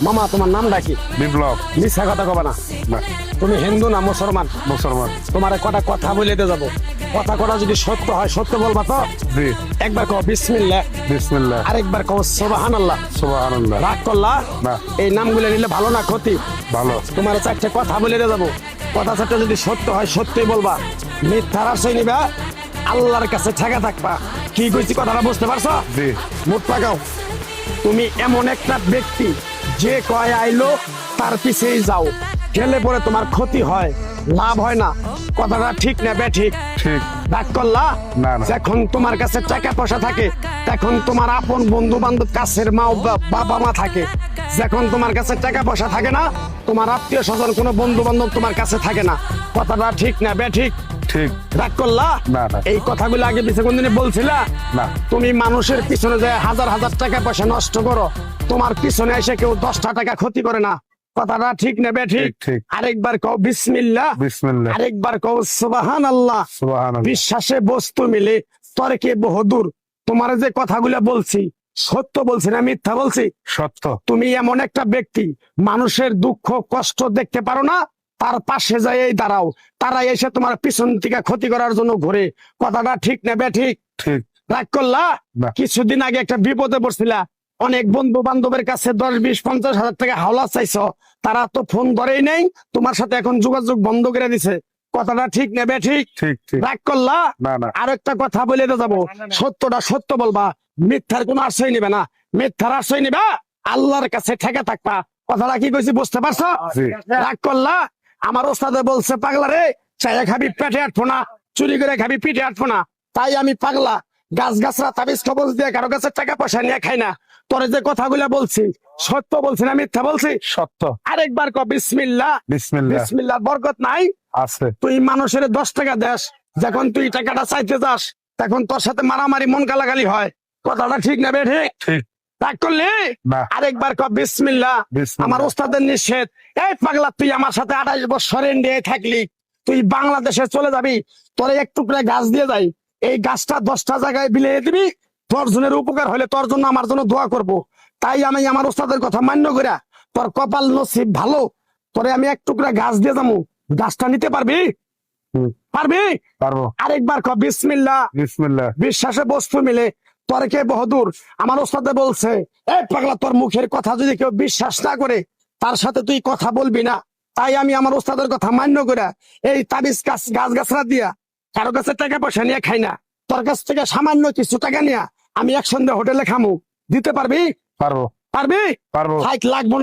মামা তোমার নামটা কি? বিপ্লব। মিথ্যা কথা কবা না। না, তুমি হিন্দু না মুসলমান? মুসলমান। তোমার কটা কথা বলে দিয়ে যাবো, কথা কটা যদি সত্য হয় সত্য বলবা তো? জি। একবার কও বিসমিল্লাহ, বিসমিল্লাহ, আরেকবার কও সুবহানাল্লাহ। সুবহানাল্লাহ। রাগ করলা? না। এই নামগুলো নিলে ভালো না ক্ষতি? ভালো। তোমার চারটে কথা বলে দিয়ে যাবো, কথা চারটে যদি সত্য হয় সত্যই বলবা, মিথ্যার আশ্রয় নিবা, আল্লাহর কাছে ঠেকা থাকবা। কি কইছি কথাটা বুঝতে পারছো? জি। মুখ পাকাও। তুমি এমন একটা ব্যক্তি যে কয় আইলো তার পিছেই যাও, গেলে পরে তোমার ক্ষতি হয়, লাভ হয় না। কথাটা ঠিক না বে ঠিক? ঠিক। রাগ করলা? না, না। যখন তোমার কাছে টাকা পয়সা থাকে তখন তোমার আপন বন্ধু বান্ধব, কাছের মা বাবা মা থাকে। যখন তোমার কাছে টাকা পয়সা থাকে না, তোমার আত্মীয় স্বজন কোনো বন্ধু বান্ধব তোমার কাছে থাকে না। কথাটা ঠিক না বে ঠিক? ঠিক। রাগ করলা? না, না। এই কথাগুলো আগে পিছে কোনদিন বলছিলা? না। তুমি মানুষের পিছনে যায় হাজার হাজার টাকা পয়সা নষ্ট করো, তোমার পিছনে এসে কেউ 10টা টাকা ক্ষতি করে না। কথাটা ঠিক না বে ঠিক? ঠিক, ঠিক। আরেকবার কও বিসমিল্লাহ, বিসমিল্লাহ, আরেকবার কও সুবহানাল্লাহ। সুবহানাল্লাহ। বিশ্বাসে বস্তু মিলে তর্কে বহুদূর। তোমার যে কথাগুলো বলছি সত্য বলছি না মিথ্যা বলছি? সত্য। তুমি এমন একটা ব্যক্তি, মানুষের দুঃখ কষ্ট দেখতে পারো না, তার পাশে যাই দাঁড়াও, তারা এসে তোমার পিছন থেকে ক্ষতি করার জন্য ঘুরে। কথাটা ঠিক না বে ঠিক? ঠিক। রাগ করলা? না। কিছুদিন আগে একটা বিপদে পড়ছিলা, অনেক বন্ধু বান্ধবের কাছে 10, 20, 50 হাজার টাকা হাওলা চাইছো, তারা তো ফোন ধরেই নেই, তোমার সাথে এখন যোগাযোগ বন্ধ করে দিছে। কথাটা ঠিক না বে ঠিক? ঠিক, ঠিক। রাগ করলা? না, না। আর একটা কথা বলে যাবো, সত্যটা সত্য বলবা, মিথ্যার কোনো আশ্রয় নিবে না। মিথ্যার আশ্রয় নিবা, আল্লাহর কাছে ঠেকে থাকবা। কথাটা কি কইছি বুঝতে পারছো? জি। রাগ করলা? আমার ওস্তাদে বলছে পাগলা রে, চাইয়া খাবি পেটে আটবো না, চুরি করে খাবি পিঠে আটবো না। তাই আমি পাগলা, গাছ গাছরা তাবিজ কবজ দিয়ে কারো কাছে টাকা পয়সা নিয়ে খাই না। তোরে যে কথাগুলো বলছি সত্য বলছি না মিথ্যা বলছি? সত্য। আরেকবার ক বিসমিল্লাহ। বিসমিল্লাহ। বিসমিল্লাহ বরকত নাই? আছে। তুই মানুষের 10 টাকা দেস, যখন তুই টাকাটা চাইতে যাস তখন তোর সাথে মারামারি মন গালাগালি হয়। কথাটা ঠিক না বে ঠিক? ঠিক। রাগ করলি? না। আরেকবার ক বিসমিল্লাহ। বিসমিল্লাহ। আমার ওস্তাদের নিষেধ। এই পাগলা, তুই আমার সাথে 28 বছর ইন্ডিয়ায় থাকলি, তুই বাংলাদেশে চলে যাবি, তোরে এক টুকরা গাছ দিয়ে যাই, এই গাছটা 10টা জায়গায় বিলিয়ে দিবি, তোর জনের উপকার হলে তোর জন্য আমার জন্য দোয়া করব। তাই আমি আমার ওস্তাদের কথা মান্য করিয়া, তোর কপাল নসিব ভালো, তোরে আমি এক টুকরা গাছ দিয়ে যাবো, গাছটা নিতে পারবি? হুম। পারবি? পারবো। আরেকবার ক বিসমিল্লাহ। বিসমিল্লাহ। বিশ্বাসে বস্তু মিলে তর্কে বহুদূর। আমার ওস্তাদে বলছে, এই পাগলা, তোর মুখের কথা যদি কেউ বিশ্বাস না করে তার সাথে তুই কথা বলবি না। তাই আমি আমার ওস্তাদের কথা মান্য করে এই তাবিজ গাছ গাছরা দিয়া কারো কাছে টাকা পয়সা নিয়ে খাই না, তোর কাছ থেকে সামান্য কিছু টাকা নিয়ে আমি একসঙ্গে হোটেলে খামু। দিতে পারবি? পারবো। পারবি? পারবো। হাইট লাগবো না।